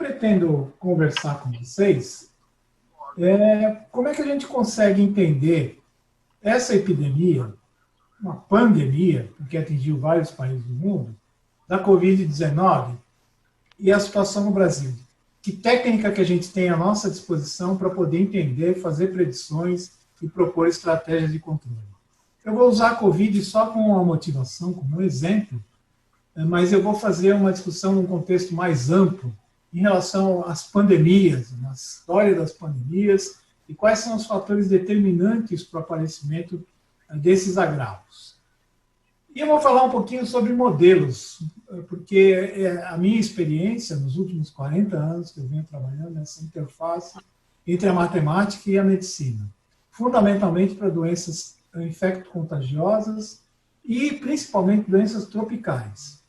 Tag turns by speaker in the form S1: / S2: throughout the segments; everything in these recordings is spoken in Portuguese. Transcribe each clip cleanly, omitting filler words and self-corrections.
S1: pretendo conversar com vocês é como é que a gente consegue entender essa epidemia, uma pandemia, que atingiu vários países do mundo, da Covid-19 e a situação no Brasil. Que técnica que a gente tem à nossa disposição para poder entender, fazer predições e propor estratégias de controle. Eu vou usar a Covid só como uma motivação, como um exemplo, mas eu vou fazer uma discussão num contexto mais amplo em relação às pandemias, na história das pandemias e quais são os fatores determinantes para o aparecimento desses agravos. E eu vou falar um pouquinho sobre modelos, porque a minha experiência nos últimos 40 anos que eu venho trabalhando nessa interface entre a matemática e a medicina, fundamentalmente para doenças infecto-contagiosas e principalmente doenças tropicais.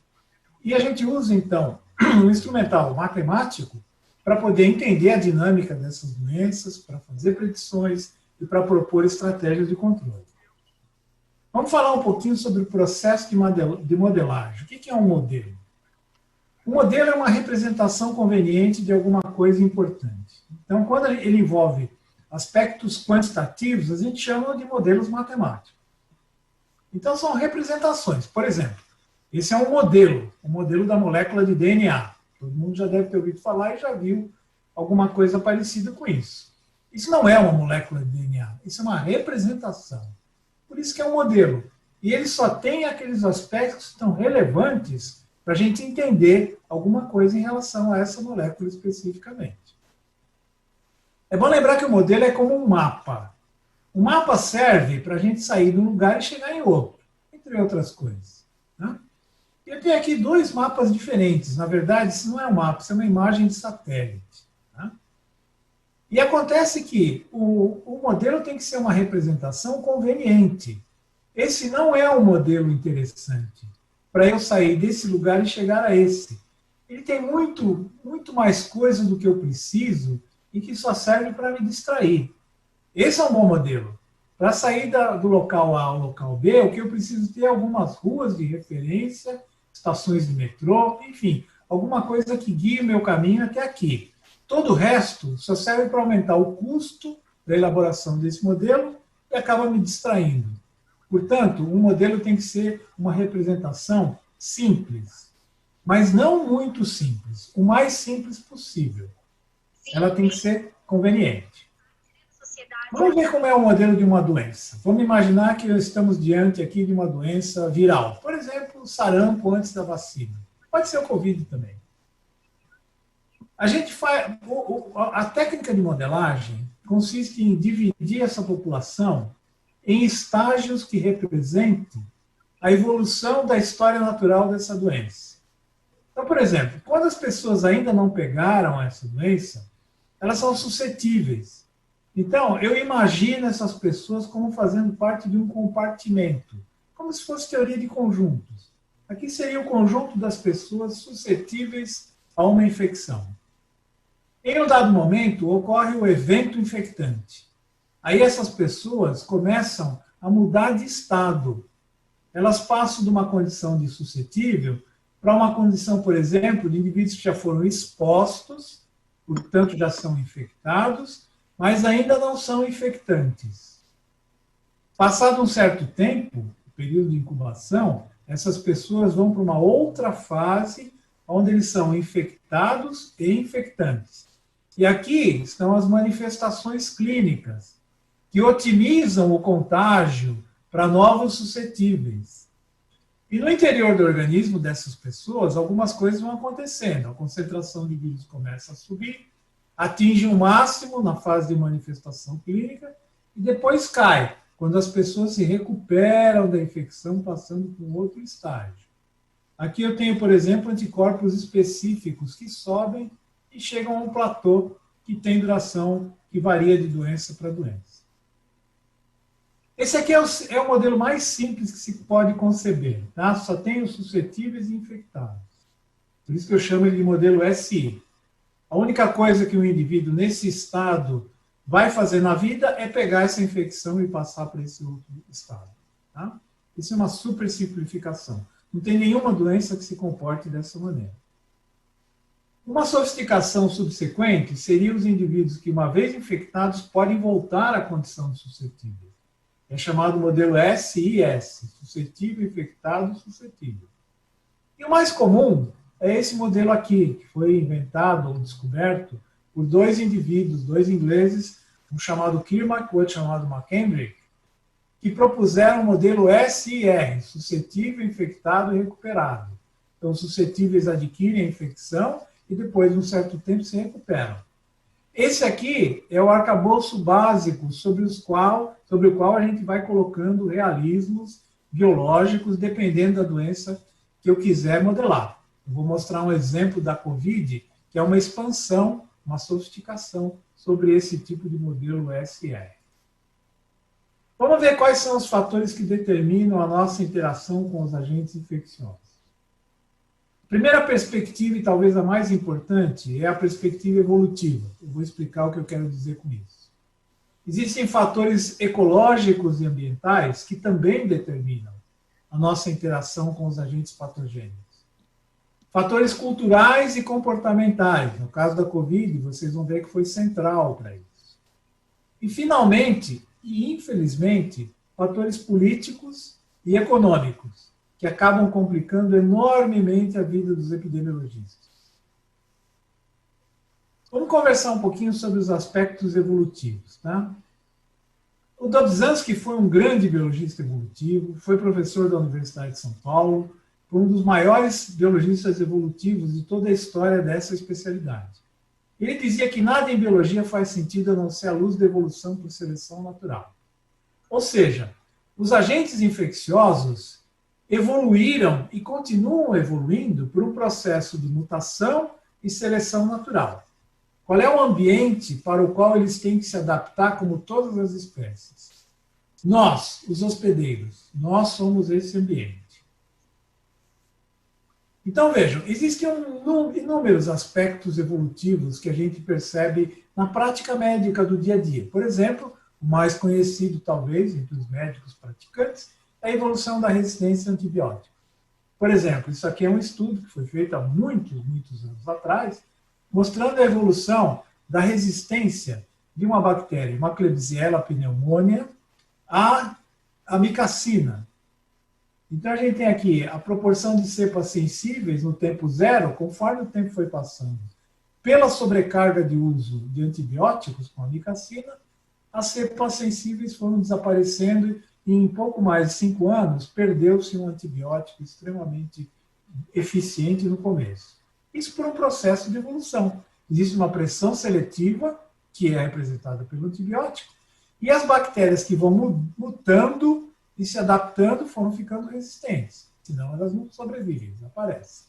S1: E a gente usa, então, um instrumental matemático para poder entender a dinâmica dessas doenças, para fazer predições e para propor estratégias de controle. Vamos falar um pouquinho sobre o processo de modelagem. O que é um modelo? Um modelo é uma representação conveniente de alguma coisa importante. Então, quando ele envolve aspectos quantitativos, a gente chama de modelos matemáticos. Então, são representações. Por exemplo, esse é um modelo, o modelo da molécula de DNA. Todo mundo já deve ter ouvido falar e já viu alguma coisa parecida com isso. Isso não é uma molécula de DNA, isso é uma representação. Por isso que é um modelo. E ele só tem aqueles aspectos que estão relevantes para a gente entender alguma coisa em relação a essa molécula especificamente. É bom lembrar que o modelo é como um mapa. O mapa serve para a gente sair de um lugar e chegar em outro, entre outras coisas. Né? Eu tenho aqui dois mapas diferentes. Na verdade, isso não é um mapa, isso é uma imagem de satélite. Né? E acontece que o modelo tem que ser uma representação conveniente. Esse não é um modelo interessante para eu sair desse lugar e chegar a esse. Ele tem muito mais coisa do que eu preciso e que só serve para me distrair. Esse é um bom modelo. Para sair do local A ao local B, o que eu preciso ter é algumas ruas de referência, estações de metrô, enfim, alguma coisa que guie o meu caminho até aqui. Todo o resto só serve para aumentar o custo da elaboração desse modelo e acaba me distraindo. Portanto, um modelo tem que ser uma representação simples, mas não muito simples, o mais simples possível. Ela tem que ser conveniente. Vamos ver como é o modelo de uma doença. Vamos imaginar que estamos diante aqui de uma doença viral. Por exemplo, sarampo antes da vacina. Pode ser o Covid também. A técnica de modelagem consiste em dividir essa população em estágios que representem a evolução da história natural dessa doença. Então, por exemplo, quando as pessoas ainda não pegaram essa doença, elas são suscetíveis. Então, eu imagino essas pessoas como fazendo parte de um compartimento, como se fosse teoria de conjuntos. Aqui seria o conjunto das pessoas suscetíveis a uma infecção. Em um dado momento, ocorre o evento infectante. Aí essas pessoas começam a mudar de estado. Elas passam de uma condição de suscetível para uma condição, por exemplo, de indivíduos que já foram expostos, portanto já são infectados, mas ainda não são infectantes. Passado um certo tempo, o período de incubação, essas pessoas vão para uma outra fase, onde eles são infectados e infectantes. E aqui estão as manifestações clínicas, que otimizam o contágio para novos suscetíveis. E no interior do organismo dessas pessoas, algumas coisas vão acontecendo. A concentração de vírus começa a subir, atinge um máximo na fase de manifestação clínica e depois cai, quando as pessoas se recuperam da infecção, passando para um outro estágio. Aqui eu tenho, por exemplo, anticorpos específicos que sobem e chegam a um platô que tem duração que varia de doença para doença. Esse aqui é o modelo mais simples que se pode conceber. Tá? Só tem os suscetíveis e infectados. Por isso que eu chamo ele de modelo SI. A única coisa que o indivíduo nesse estado vai fazer na vida é pegar essa infecção e passar para esse outro estado. Tá? Isso é uma super simplificação. Não tem nenhuma doença que se comporte dessa maneira. Uma sofisticação subsequente seria os indivíduos que, uma vez infectados, podem voltar à condição de suscetível. É chamado modelo SIS, suscetível, infectado, suscetível. E o mais comum é esse modelo aqui, que foi inventado ou descoberto por dois indivíduos, dois ingleses, um chamado Kirmac, o outro chamado McKendrick, que propuseram o modelo SIR, suscetível, infectado e recuperado. Então, suscetíveis adquirem a infecção e depois de um certo tempo se recuperam. Esse aqui é o arcabouço básico sobre o qual a gente vai colocando realismos biológicos, dependendo da doença que eu quiser modelar. Eu vou mostrar um exemplo da COVID, que é uma expansão, uma sofisticação sobre esse tipo de modelo SR. Vamos ver quais são os fatores que determinam a nossa interação com os agentes infecciosos. Primeira perspectiva, e talvez a mais importante, é a perspectiva evolutiva. Eu vou explicar o que eu quero dizer com isso. Existem fatores ecológicos e ambientais que também determinam a nossa interação com os agentes patogênicos. Fatores culturais e comportamentais. No caso da Covid, vocês vão ver que foi central para isso. E, finalmente, e infelizmente, fatores políticos e econômicos, que acabam complicando enormemente a vida dos epidemiologistas. Vamos conversar um pouquinho sobre os aspectos evolutivos. Tá? O Dobzhansky foi um grande biologista evolutivo, foi professor da Universidade de São Paulo, foi um dos maiores biologistas evolutivos de toda a história dessa especialidade. Ele dizia que nada em biologia faz sentido a não ser a luz da evolução por seleção natural. Ou seja, os agentes infecciosos evoluíram e continuam evoluindo por um processo de mutação e seleção natural. Qual é o ambiente para o qual eles têm que se adaptar, como todas as espécies? Nós, os hospedeiros, nós somos esse ambiente. Então, vejam, existem inúmeros aspectos evolutivos que a gente percebe na prática médica do dia a dia. Por exemplo, o mais conhecido, talvez, entre os médicos praticantes, é a evolução da resistência a antibióticos. Por exemplo, isso aqui é um estudo que foi feito há muitos anos atrás, mostrando a evolução da resistência de uma bactéria, uma Klebsiella pneumoniae, à amicacina. Então, a gente tem aqui a proporção de cepas sensíveis no tempo zero, conforme o tempo foi passando. Pela sobrecarga de uso de antibióticos com a amicacina, as cepas sensíveis foram desaparecendo e em pouco mais de 5 anos perdeu-se um antibiótico extremamente eficiente no começo. Isso por um processo de evolução. Existe uma pressão seletiva, que é representada pelo antibiótico, e as bactérias que vão mutando e se adaptando foram ficando resistentes. Senão elas não sobrevivem, desaparecem.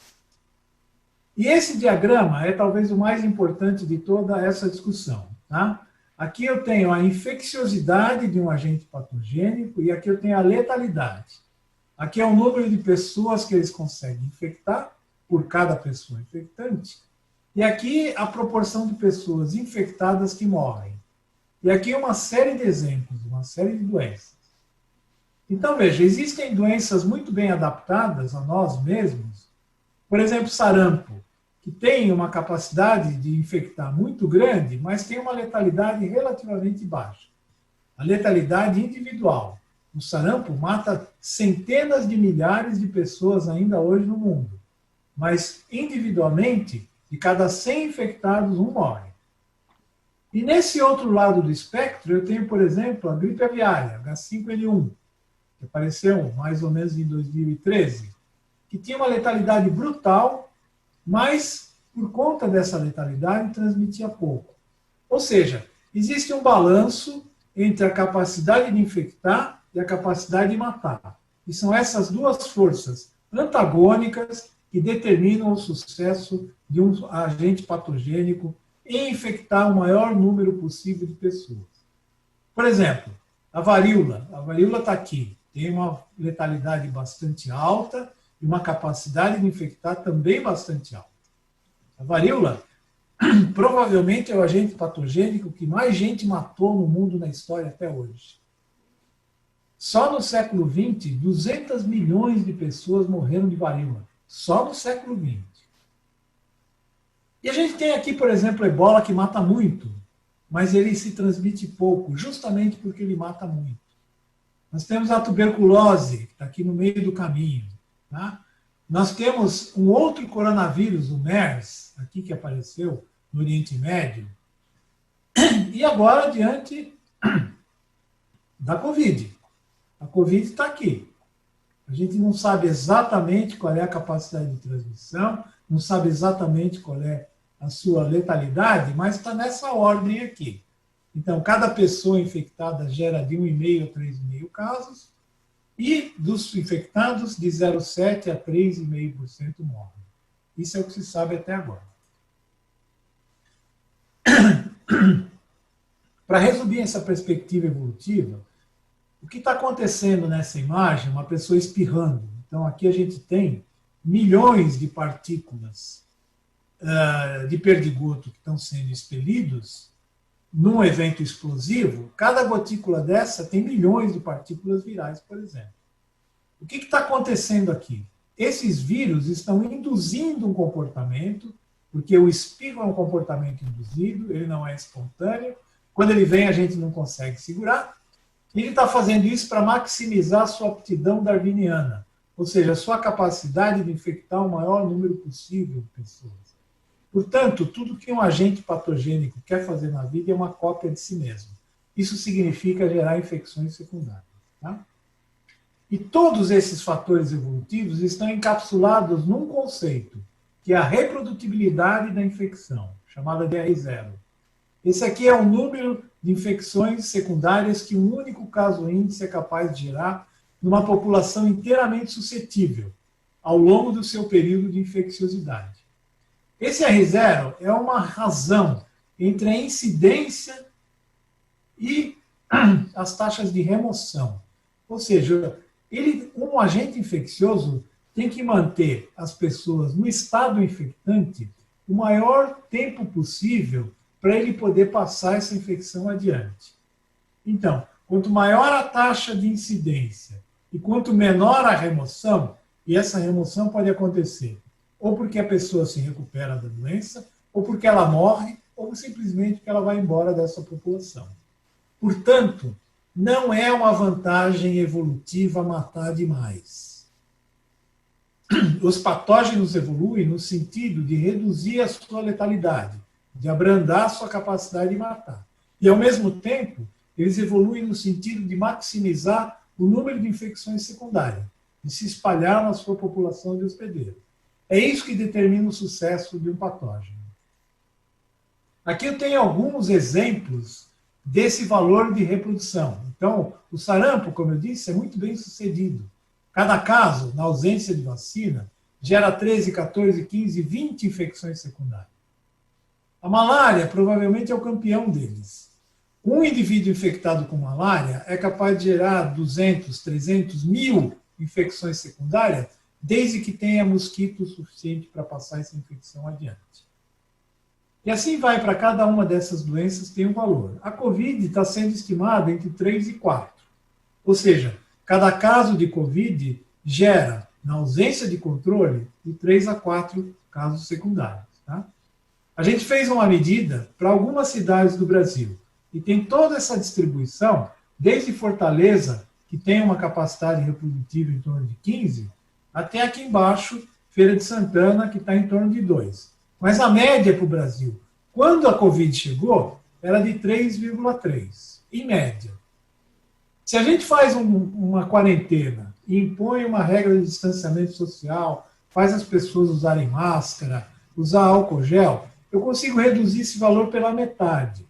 S1: E esse diagrama é talvez o mais importante de toda essa discussão. Tá? Aqui eu tenho a infecciosidade de um agente patogênico e aqui eu tenho a letalidade. Aqui é o número de pessoas que eles conseguem infectar por cada pessoa infectante. E aqui a proporção de pessoas infectadas que morrem. E aqui uma série de exemplos, uma série de doenças. Então, veja, existem doenças muito bem adaptadas a nós mesmos. Por exemplo, sarampo, que tem uma capacidade de infectar muito grande, mas tem uma letalidade relativamente baixa. A letalidade individual. O sarampo mata centenas de milhares de pessoas ainda hoje no mundo. Mas, individualmente, de cada 100 infectados, um morre. E nesse outro lado do espectro, eu tenho, por exemplo, a gripe aviária, H5N1, que apareceu mais ou menos em 2013, que tinha uma letalidade brutal, mas, por conta dessa letalidade, transmitia pouco. Ou seja, existe um balanço entre a capacidade de infectar e a capacidade de matar. E são essas duas forças antagônicas que determinam o sucesso de um agente patogênico em infectar o maior número possível de pessoas. Por exemplo, a varíola está aqui, tem uma letalidade bastante alta e uma capacidade de infectar também bastante alta. A varíola provavelmente é o agente patogênico que mais gente matou no mundo na história até hoje. Só no século XX, 200 milhões de pessoas morreram de varíola. Só no século XX. E a gente tem aqui, por exemplo, ebola, que mata muito, mas ele se transmite pouco, justamente porque ele mata muito. Nós temos a tuberculose, que está aqui no meio do caminho. Tá? Nós temos um outro coronavírus, o MERS, aqui que apareceu no Oriente Médio. E agora, diante da Covid. A Covid está aqui. A gente não sabe exatamente qual é a capacidade de transmissão, não sabe exatamente qual é a sua letalidade, mas está nessa ordem aqui. Então, cada pessoa infectada gera de 1,5 a 3,5 casos, e dos infectados, de 0,7 a 3,5% morrem. Isso é o que se sabe até agora. Para resumir essa perspectiva evolutiva, o que está acontecendo nessa imagem? Uma pessoa espirrando. Então, aqui a gente tem milhões de partículas de perdigoto que estão sendo expelidos num evento explosivo. Cada gotícula dessa tem milhões de partículas virais, por exemplo. O que está acontecendo aqui? Esses vírus estão induzindo um comportamento, porque o espirro é um comportamento induzido, ele não é espontâneo. Quando ele vem, a gente não consegue segurar. E ele está fazendo isso para maximizar a sua aptidão darwiniana, ou seja, a sua capacidade de infectar o maior número possível de pessoas. Portanto, tudo que um agente patogênico quer fazer na vida é uma cópia de si mesmo. Isso significa gerar infecções secundárias. Tá? E todos esses fatores evolutivos estão encapsulados num conceito, que é a reprodutibilidade da infecção, chamada de R0. Esse aqui é o número de infecções secundárias que um único caso índice é capaz de gerar numa população inteiramente suscetível, ao longo do seu período de infecciosidade. Esse R0 é uma razão entre a incidência e as taxas de remoção. Ou seja, um agente infeccioso tem que manter as pessoas no estado infectante o maior tempo possível para ele poder passar essa infecção adiante. Então, quanto maior a taxa de incidência e quanto menor a remoção, e essa remoção pode acontecer ou porque a pessoa se recupera da doença, ou porque ela morre, ou simplesmente porque ela vai embora dessa população. Portanto, não é uma vantagem evolutiva matar demais. Os patógenos evoluem no sentido de reduzir a sua letalidade, de abrandar a sua capacidade de matar. E, ao mesmo tempo, eles evoluem no sentido de maximizar o número de infecções secundárias, de se espalhar na sua população de hospedeiro. É isso que determina o sucesso de um patógeno. Aqui eu tenho alguns exemplos desse valor de reprodução. Então, o sarampo, como eu disse, é muito bem sucedido. Cada caso, na ausência de vacina, gera 13, 14, 15, 20 infecções secundárias. A malária provavelmente é o campeão deles. Um indivíduo infectado com malária é capaz de gerar 200, 300, 1000 infecções secundárias, desde que tenha mosquito suficiente para passar essa infecção adiante. E assim vai para cada uma dessas doenças, tem um valor. A Covid está sendo estimada entre 3 e 4. Ou seja, cada caso de Covid gera, na ausência de controle, de 3 a 4 casos secundários. Tá? A gente fez uma medida para algumas cidades do Brasil e tem toda essa distribuição, desde Fortaleza, que tem uma capacidade reprodutiva em torno de 15, até aqui embaixo, Feira de Santana, que está em torno de 2. Mas a média para o Brasil, quando a Covid chegou, era de 3,3, em média. Se a gente faz uma quarentena e impõe uma regra de distanciamento social, faz as pessoas usarem máscara, usar álcool gel, eu consigo reduzir esse valor pela metade.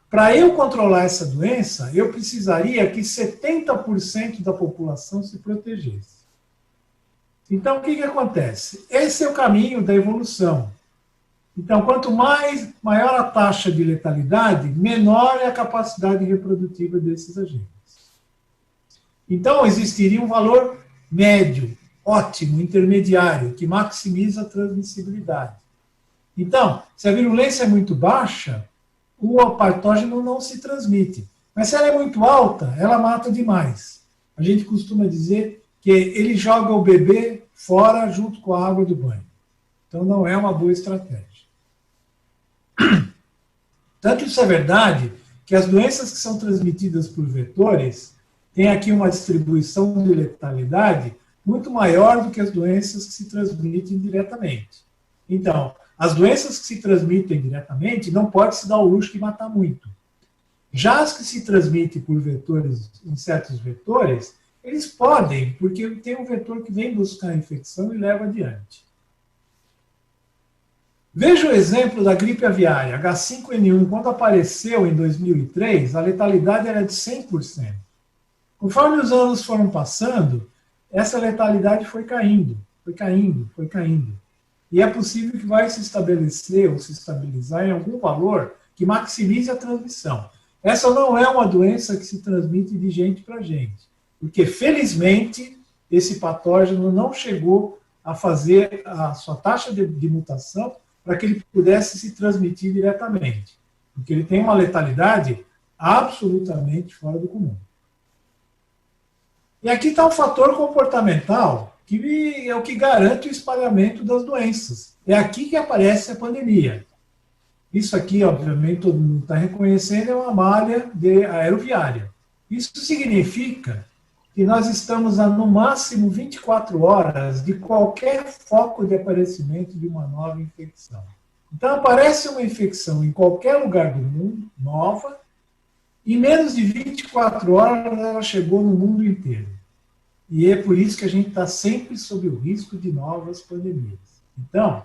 S1: Para eu controlar essa doença, eu precisaria que 70% da população se protegesse. Então, o que acontece? Esse é o caminho da evolução. Então, quanto maior a taxa de letalidade, menor é a capacidade reprodutiva desses agentes. Então, existiria um valor médio, ótimo, intermediário, que maximiza a transmissibilidade. Então, se a virulência é muito baixa, o patógeno não se transmite. Mas se ela é muito alta, ela mata demais. A gente costuma dizer que ele joga o bebê fora junto com a água do banho. Então, não é uma boa estratégia. Tanto isso é verdade que as doenças que são transmitidas por vetores têm aqui uma distribuição de letalidade muito maior do que as doenças que se transmitem diretamente. Então, as doenças que se transmitem diretamente não pode se dar o luxo de matar muito. Já as que se transmitem por vetores, insetos vetores, eles podem, porque tem um vetor que vem buscar a infecção e leva adiante. Veja o exemplo da gripe aviária, H5N1. Quando apareceu em 2003, a letalidade era de 100%. Conforme os anos foram passando, essa letalidade foi caindo, foi caindo, foi caindo. E é possível que vai se estabelecer ou se estabilizar em algum valor que maximize a transmissão. Essa não é uma doença que se transmite de gente para gente, porque, felizmente, esse patógeno não chegou a fazer a sua taxa de mutação para que ele pudesse se transmitir diretamente, porque ele tem uma letalidade absolutamente fora do comum. E aqui está um fator comportamental que é o que garante o espalhamento das doenças. É aqui que aparece a pandemia. Isso aqui, obviamente, todo mundo está reconhecendo, é uma malha aeroviária. Isso significa que nós estamos a, no máximo, 24 horas de qualquer foco de aparecimento de uma nova infecção. Então, aparece uma infecção em qualquer lugar do mundo, nova, e em menos de 24 horas ela chegou no mundo inteiro. E é por isso que a gente está sempre sob o risco de novas pandemias. Então,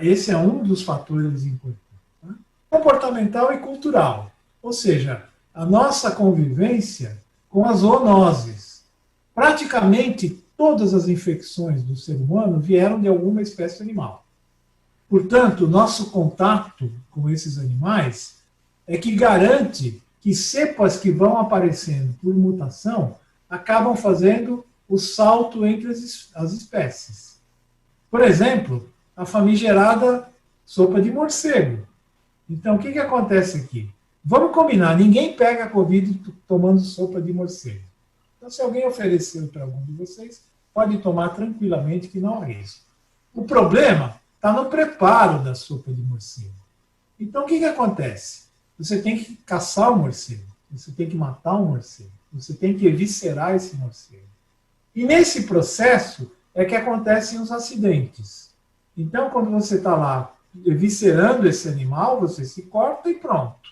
S1: esse é um dos fatores importantes. Tá? Comportamental e cultural, ou seja, a nossa convivência com as zoonoses. Praticamente todas as infecções do ser humano vieram de alguma espécie animal. Portanto, o nosso contato com esses animais é que garante que cepas que vão aparecendo por mutação acabam fazendo o salto entre as espécies. Por exemplo, a famigerada sopa de morcego. Então, o que acontece aqui? Vamos combinar, ninguém pega a Covid tomando sopa de morcego. Então, se alguém ofereceu para algum de vocês, pode tomar tranquilamente que não há risco. O problema está no preparo da sopa de morcego. Então, o que acontece? Você tem que caçar o morcego, você tem que matar o morcego, você tem que eviscerar esse morcego. E nesse processo é que acontecem os acidentes. Então, quando você está lá eviscerando esse animal, você se corta e pronto.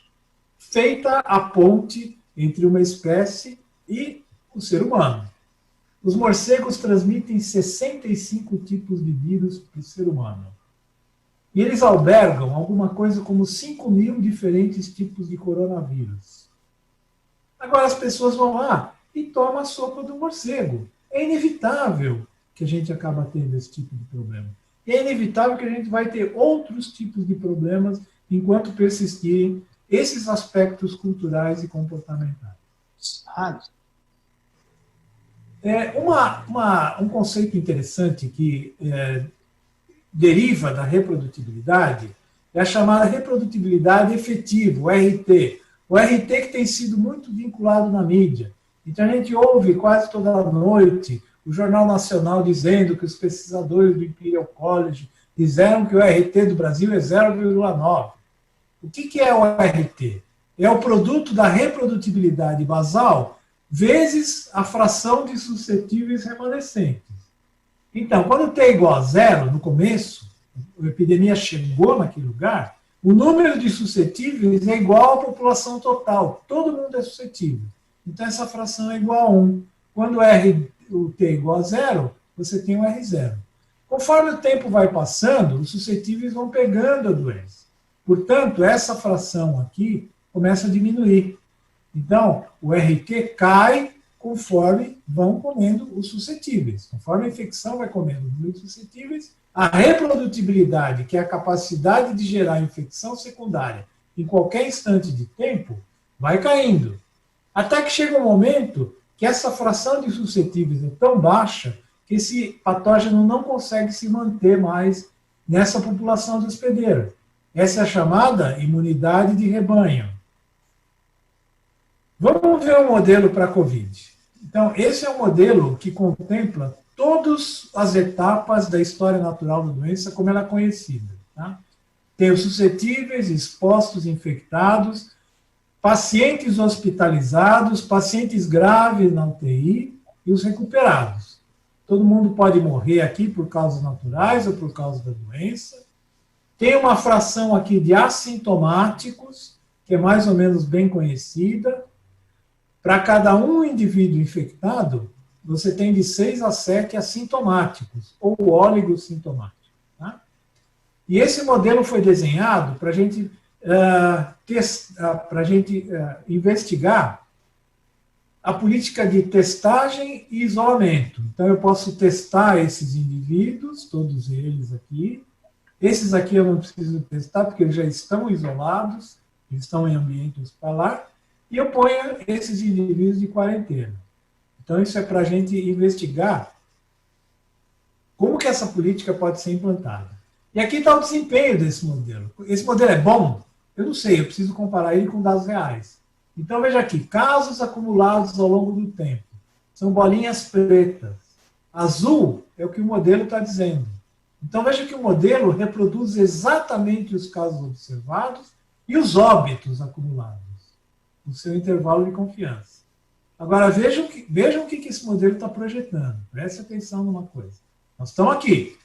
S1: Feita a ponte entre uma espécie e o ser humano. Os morcegos transmitem 65 tipos de vírus para o ser humano. E eles albergam alguma coisa como 5.000 diferentes tipos de coronavírus. Agora as pessoas vão lá e tomam a sopa do morcego. É inevitável que a gente acaba tendo esse tipo de problema. E é inevitável que a gente vai ter outros tipos de problemas enquanto persistirem esses aspectos culturais e comportamentais. Um conceito interessante que deriva da reprodutibilidade é a chamada reprodutibilidade efetiva, o RT. O RT que tem sido muito vinculado na mídia. Então a gente ouve quase toda noite o Jornal Nacional dizendo que os pesquisadores do Imperial College disseram que o RT do Brasil é 0,9. O que é o RT? É o produto da reprodutibilidade basal vezes a fração de suscetíveis remanescentes. Então, quando t é igual a 0, no começo, a epidemia chegou naquele lugar, o número de suscetíveis é igual à população total. Todo mundo é suscetível. Então, essa fração é igual a 1. Quando o t é igual a 0, você tem o R0. Conforme o tempo vai passando, os suscetíveis vão pegando a doença. Portanto, essa fração aqui começa a diminuir. Então, o RT cai conforme vão comendo os suscetíveis. Conforme a infecção vai comendo os suscetíveis, a reprodutibilidade, que é a capacidade de gerar infecção secundária em qualquer instante de tempo, vai caindo. Até que chega um momento que essa fração de suscetíveis é tão baixa que esse patógeno não consegue se manter mais nessa população de hospedeira. Essa é a chamada imunidade de rebanho. Vamos ver um modelo para a Covid. Então, esse é um modelo que contempla todas as etapas da história natural da doença como ela é conhecida. Tá? Tem os suscetíveis, expostos, infectados, pacientes hospitalizados, pacientes graves na UTI e os recuperados. Todo mundo pode morrer aqui por causas naturais ou por causa da doença. Tem uma fração aqui de assintomáticos, que é mais ou menos bem conhecida. Para cada um indivíduo infectado, você tem de 6 a 7 assintomáticos, ou oligossintomáticos. Tá? E esse modelo foi desenhado para a gente investigar a política de testagem e isolamento. Então, eu posso testar esses indivíduos, todos eles aqui. Esses aqui eu não preciso testar, porque eles já estão isolados, eles estão em ambiente hospitalar, e eu ponho esses indivíduos de quarentena. Então, isso é para a gente investigar como que essa política pode ser implantada. E aqui está o desempenho desse modelo. Esse modelo é bom? Eu não sei, eu preciso comparar ele com dados reais. Então, veja aqui, casos acumulados ao longo do tempo. São bolinhas pretas. Azul é o que o modelo está dizendo. Então, veja que o modelo reproduz exatamente os casos observados e os óbitos acumulados, no seu intervalo de confiança. Agora, vejam o que esse modelo está projetando. Preste atenção numa coisa. Nós estamos aqui.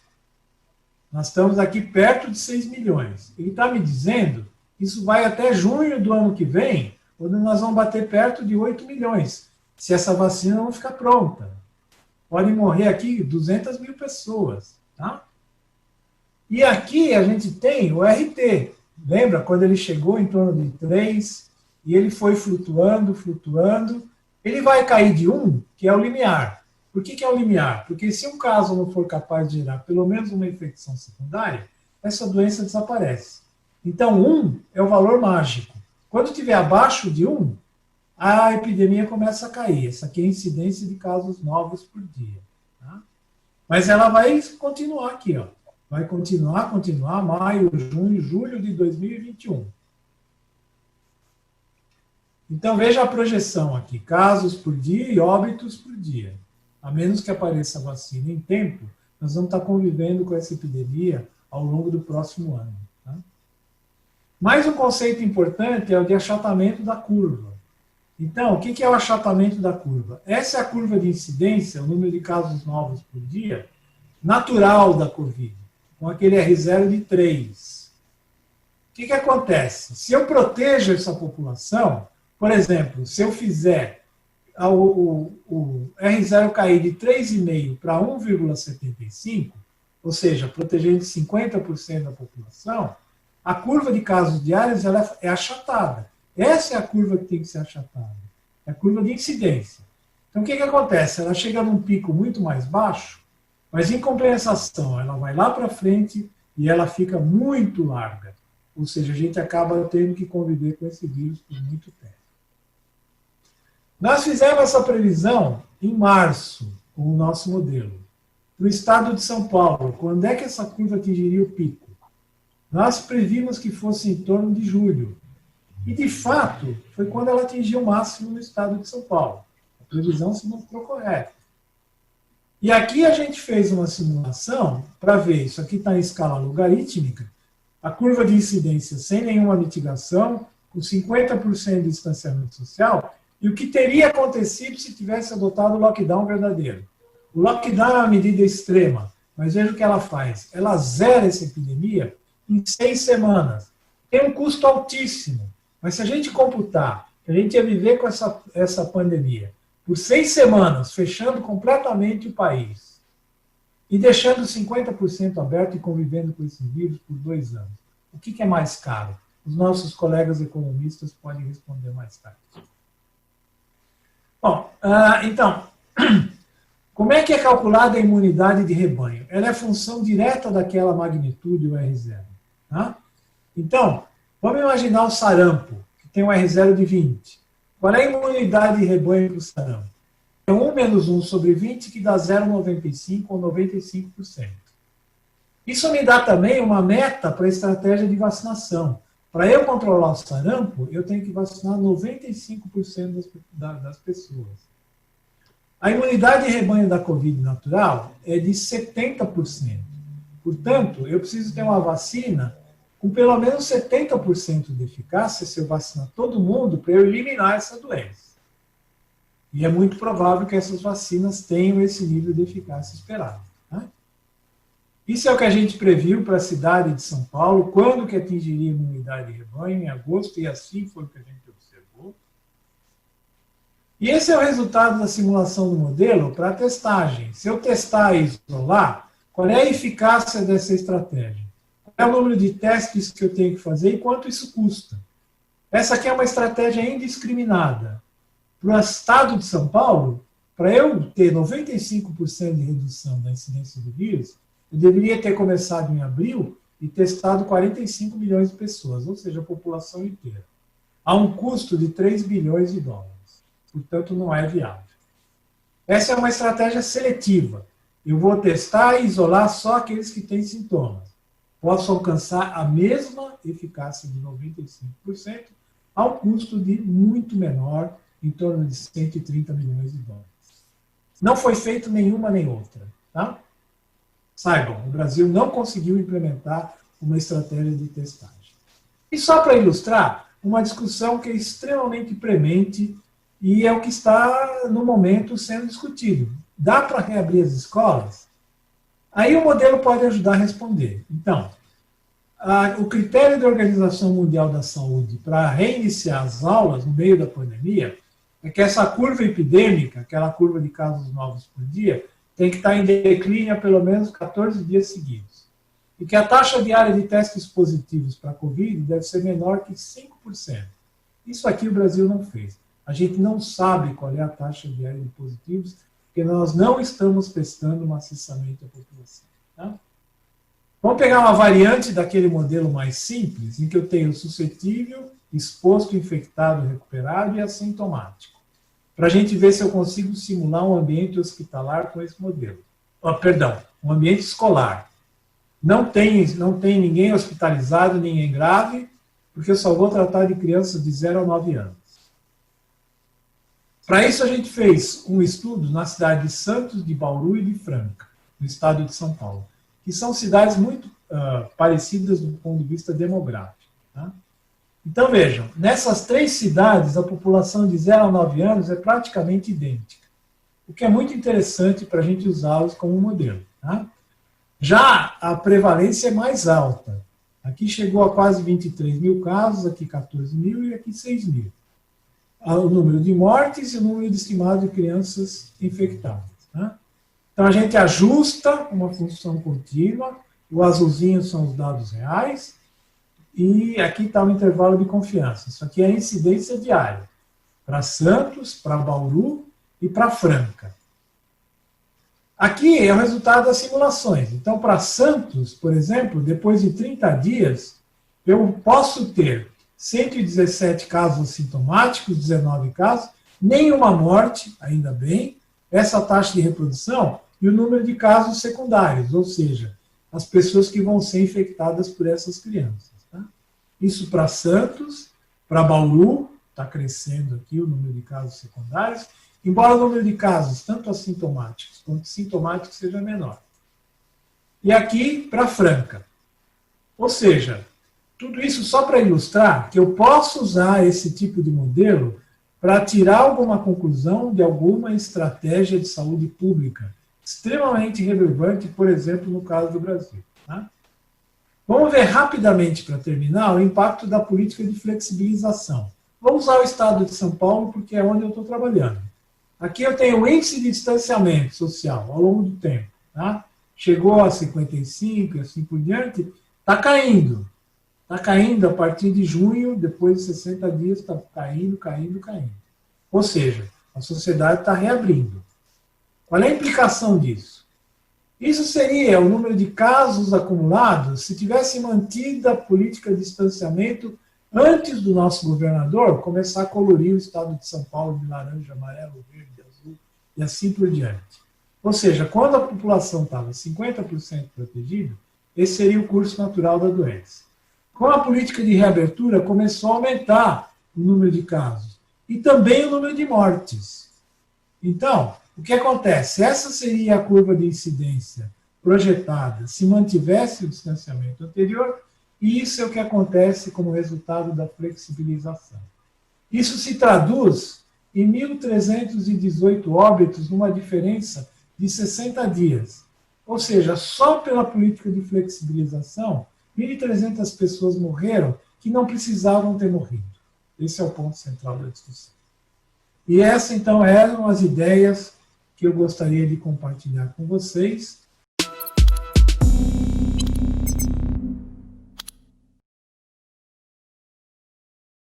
S1: Nós estamos aqui perto de 6 milhões. Ele está me dizendo que isso vai até junho do ano que vem, quando nós vamos bater perto de 8 milhões, se essa vacina não ficar pronta. Podem morrer aqui 200 mil pessoas. Tá? E aqui a gente tem o RT. Lembra quando ele chegou em torno de 3 e ele foi flutuando, flutuando. Ele vai cair de 1, que é o limiar. Por que é o limiar? Porque se um caso não for capaz de gerar pelo menos uma infecção secundária, essa doença desaparece. Então, 1 é o valor mágico. Quando estiver abaixo de 1, a epidemia começa a cair. Essa aqui é a incidência de casos novos por dia. Tá? Mas ela vai continuar aqui, ó. Vai continuar, maio, junho, julho de 2021. Então, veja a projeção aqui. Casos por dia e óbitos por dia. A menos que apareça a vacina em tempo, nós vamos estar convivendo com essa epidemia ao longo do próximo ano. Tá? Mais um conceito importante é o de achatamento da curva. Então, o que é o achatamento da curva? Essa é a curva de incidência, o número de casos novos por dia, natural da Covid, com aquele R0 de 3. O que acontece? Se eu protejo essa população, por exemplo, se eu fizer o R0 cair de 3,5 para 1,75, ou seja, protegendo 50% da população, a curva de casos diários ela é achatada. Essa é a curva que tem que ser achatada. É a curva de incidência. Então, o que acontece? Ela chega num pico muito mais baixo, mas, em compensação, ela vai lá para frente e ela fica muito larga. Ou seja, a gente acaba tendo que conviver com esse vírus por muito tempo. Nós fizemos essa previsão em março, com o nosso modelo. No estado de São Paulo, quando é que essa curva atingiria o pico? Nós previmos que fosse em torno de julho. E, de fato, foi quando ela atingiu o máximo no estado de São Paulo. A previsão se mostrou correta. E aqui a gente fez uma simulação para ver, isso aqui está em escala logarítmica, a curva de incidência sem nenhuma mitigação, com 50% de distanciamento social, e o que teria acontecido se tivesse adotado o lockdown verdadeiro. O lockdown é uma medida extrema, mas veja o que ela faz. Ela zera essa epidemia em 6 semanas. Tem um custo altíssimo, mas se a gente computar que a gente ia viver com essa pandemia por 6 semanas, fechando completamente o país e deixando 50% aberto e convivendo com esse vírus por 2 anos, o que é mais caro? Os nossos colegas economistas podem responder mais tarde. Bom, então, como é que é calculada a imunidade de rebanho? Ela é função direta daquela magnitude, o R0. Tá? Então, vamos imaginar o sarampo, que tem um R0 de 20. Qual é a imunidade de rebanho para o sarampo? É 1 menos 1 sobre 20, que dá 0,95 ou 95%. Isso me dá também uma meta para a estratégia de vacinação. Para eu controlar o sarampo, eu tenho que vacinar 95% das pessoas. A imunidade de rebanho da Covid natural é de 70%. Portanto, eu preciso ter uma vacina com pelo menos 70% de eficácia, se eu vacinar todo mundo, para eu eliminar essa doença. E é muito provável que essas vacinas tenham esse nível de eficácia esperado. Né? Isso é o que a gente previu para a cidade de São Paulo, quando que atingiria a imunidade de rebanho, em agosto, e assim foi o que a gente observou. E esse é o resultado da simulação do modelo para a testagem. Se eu testar e isolar, qual é a eficácia dessa estratégia? Qual é o número de testes que eu tenho que fazer e quanto isso custa? Essa aqui é uma estratégia indiscriminada. Para o estado de São Paulo, para eu ter 95% de redução da incidência do vírus, eu deveria ter começado em abril e testado 45 milhões de pessoas, ou seja, a população inteira, a um custo de 3 bilhões de dólares. Portanto, não é viável. Essa é uma estratégia seletiva. Eu vou testar e isolar só aqueles que têm sintomas. Posso alcançar a mesma eficácia de 95% a um custo de muito menor, em torno de 130 milhões de dólares. Não foi feito nenhuma nem outra. Tá? Saibam, o Brasil não conseguiu implementar uma estratégia de testagem. E só para ilustrar, uma discussão que é extremamente premente e é o que está, no momento, sendo discutido. Dá para reabrir as escolas? Aí o modelo pode ajudar a responder. Então, o critério da Organização Mundial da Saúde para reiniciar as aulas no meio da pandemia é que essa curva epidêmica, aquela curva de casos novos por dia, tem que estar em declínio há pelo menos 14 dias seguidos. E que a taxa diária de testes positivos para a Covid deve ser menor que 5%. Isso aqui o Brasil não fez. A gente não sabe qual é a taxa diária de positivos, porque nós não estamos testando o maciçamento da população. Tá? Vamos pegar uma variante daquele modelo mais simples, em que eu tenho suscetível, exposto, infectado, recuperado e assintomático. Para a gente ver se eu consigo simular um ambiente hospitalar com esse modelo. Um ambiente escolar. Não tem ninguém hospitalizado, ninguém grave, porque eu só vou tratar de crianças de 0 a 9 anos. Para isso, a gente fez um estudo na cidade de Santos, de Bauru e de Franca, no estado de São Paulo, que são cidades muito parecidas do ponto de vista demográfico. Tá? Então, vejam, nessas 3 cidades, a população de 0 a 9 anos é praticamente idêntica, o que é muito interessante para a gente usá-los como modelo. Tá? Já a prevalência é mais alta. Aqui chegou a quase 23 mil casos, aqui 14 mil e aqui 6 mil. O número de mortes e o número de estimado de crianças infectadas. Tá? Então, a gente ajusta uma função contínua, o azulzinho são os dados reais, e aqui está o intervalo de confiança. Isso aqui é a incidência diária, para Santos, para Bauru e para Franca. Aqui é o resultado das simulações. Então, para Santos, por exemplo, depois de 30 dias, eu posso ter 117 casos assintomáticos, 19 casos, nenhuma morte, ainda bem, essa taxa de reprodução e o número de casos secundários, ou seja, as pessoas que vão ser infectadas por essas crianças. Tá? Isso para Santos, para Bauru, está crescendo aqui o número de casos secundários, embora o número de casos, tanto assintomáticos quanto sintomáticos, seja menor. E aqui para Franca. Ou seja, tudo isso só para ilustrar que eu posso usar esse tipo de modelo para tirar alguma conclusão de alguma estratégia de saúde pública extremamente relevante, por exemplo, no caso do Brasil. Tá? Vamos ver rapidamente, para terminar, o impacto da política de flexibilização. Vamos usar o estado de São Paulo, porque é onde eu estou trabalhando. Aqui eu tenho o índice de distanciamento social ao longo do tempo. Tá? Chegou a 55 e assim por diante, está caindo. Está caindo a partir de junho, depois de 60 dias, está caindo. Ou seja, a sociedade está reabrindo. Qual é a implicação disso? Isso seria o número de casos acumulados se tivesse mantido a política de distanciamento antes do nosso governador começar a colorir o estado de São Paulo de laranja, amarelo, verde, azul e assim por diante. Ou seja, quando a população estava 50% protegida, esse seria o curso natural da doença. Com a política de reabertura, começou a aumentar o número de casos e também o número de mortes. Então, O que acontece? Essa seria a curva de incidência projetada se mantivesse o distanciamento anterior, e isso é o que acontece como resultado da flexibilização. Isso se traduz em 1.318 óbitos, numa diferença de 60 dias. Ou seja, só pela política de flexibilização, 1.300 pessoas morreram que não precisavam ter morrido. Esse é o ponto central da discussão. E essas, então, eram as ideias que eu gostaria de compartilhar com vocês.